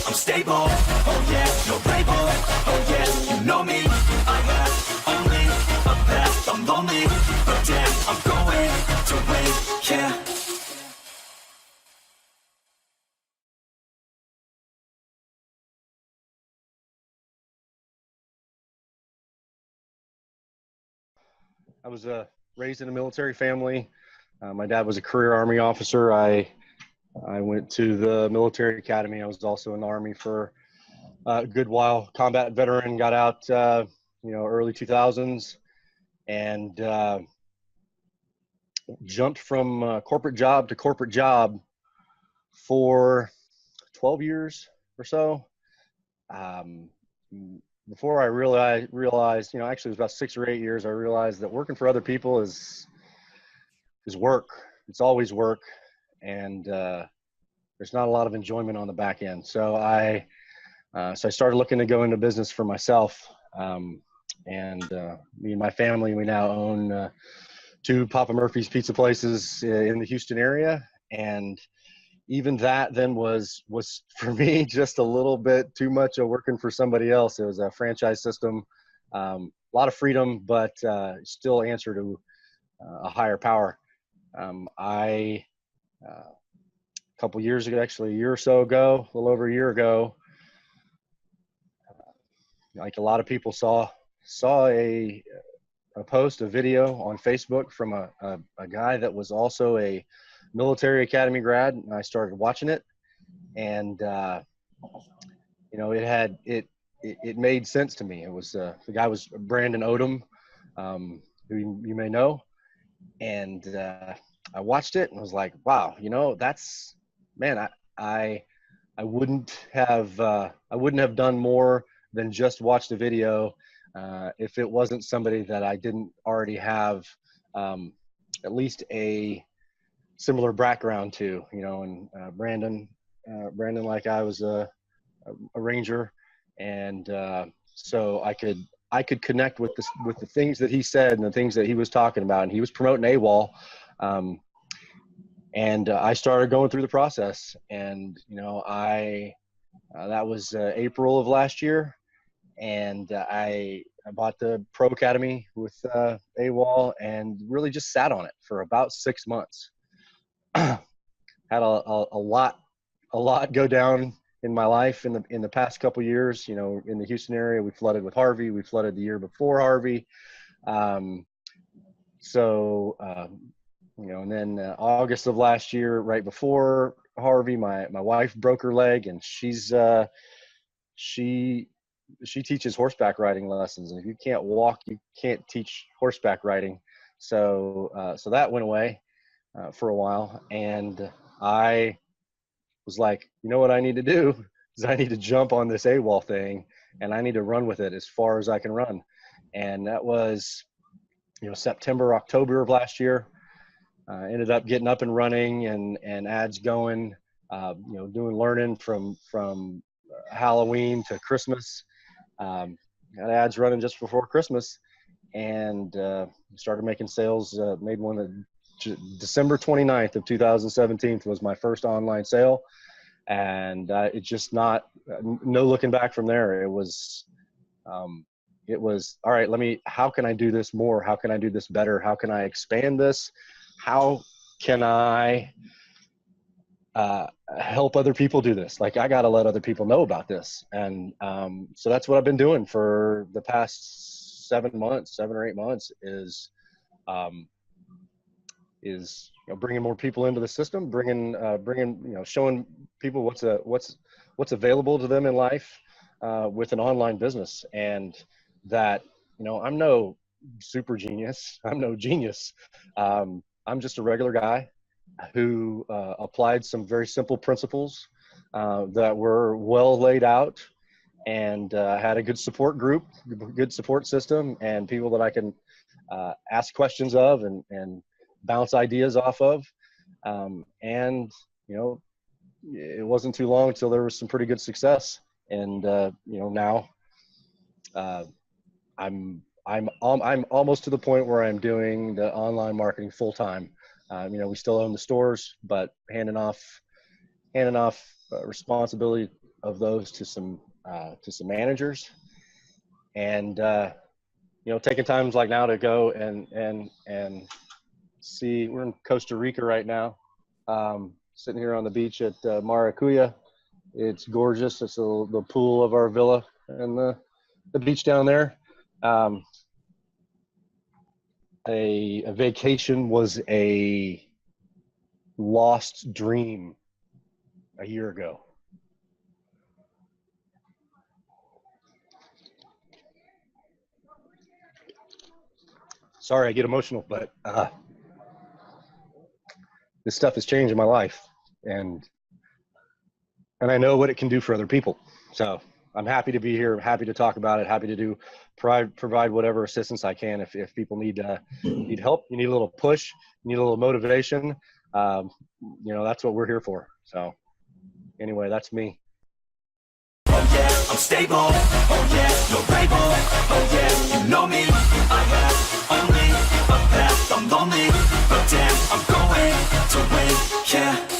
I'm stable, oh yeah, no label, oh yeah, you know me. I have only a path, I'm lonely, but damn, I'm going to win, yeah. I was raised in a military family. My dad was a career Army officer. I went to the military academy. I was also in the Army for a good while. Combat veteran, got out, early 2000s, and jumped from corporate job to corporate job for 12 years or so. Um, Before I realized, actually it was about 6 or 8 years, I realized that working for other people is work. It's always work. And there's not a lot of enjoyment on the back end. So I started looking to go into business for myself. And me and my family, we now own 2 Papa Murphy's pizza places in the Houston area. And even that then was for me just a little bit too much of working for somebody else. It was a franchise system, a lot of freedom, but still answer to a higher power. A couple years ago, actually a year or so ago, a little over a year ago, like a lot of people saw a post, a video on Facebook from a guy that was also a military academy grad, and I started watching it, and it made sense to me. It was the guy was Brandon Odom, who you may know, and I watched it and was like, wow, that's, man, I wouldn't have done more than just watch the video if it wasn't somebody that I didn't already have at least a similar background to, and Brandon, like I was a Ranger, and so I could connect with the things that he said and the things that he was talking about, and he was promoting AWOL. And I started going through the process, and that was April of last year, and I bought the Pro Academy with AWOL, and really just sat on it for about 6 months. Had a lot go down in my life in the past couple of years. In the Houston area, we flooded with Harvey. We flooded the year before Harvey. And then August of last year, right before Harvey, my wife broke her leg, and she teaches horseback riding lessons. And if you can't walk, you can't teach horseback riding. So that went away for a while, and I was like, you know what I need to do is I need to jump on this AWOL thing, and I need to run with it as far as I can run. And that was, September, October of last year. Ended up getting up and running and ads going, doing learning from Halloween to Christmas. Got ads running just before Christmas, and started making sales. Made one of December 29th of 2017 was my first online sale, and it's just no looking back from there. It was all right. How can I do this more? How can I do this better? How can I expand this? How can I help other people do this? Like, I got to let other people know about this. And so that's what I've been doing for the past 7 or 8 months is bringing more people into the system, showing people what's available to them in life with an online business. And that, I'm no super genius. I'm no genius. I'm just a regular guy who applied some very simple principles that were well laid out, and had a good support group, good support system, and people that I can ask questions of and bounce ideas off of. And it wasn't too long until there was some pretty good success. And now I'm almost to the point where I'm doing the online marketing full time. We still own the stores, but handing off responsibility of those to some managers, and taking times like now to go and see. We're in Costa Rica right now, sitting here on the beach at Maracuya. It's gorgeous. It's the pool of our villa and the beach down there. A vacation was a lost dream a year ago. Sorry, I get emotional, but this stuff is changing my life, and I know what it can do for other people. So I'm happy to be here, happy to talk about it, happy to provide whatever assistance I can. If people need help, you need a little push, you need a little motivation, that's what we're here for. So anyway, that's me. Oh yeah, I'm stable. Oh yeah, no label. Oh yeah, you know me. I have only a path. I'm lonely, but damn, I'm going to win. Yeah.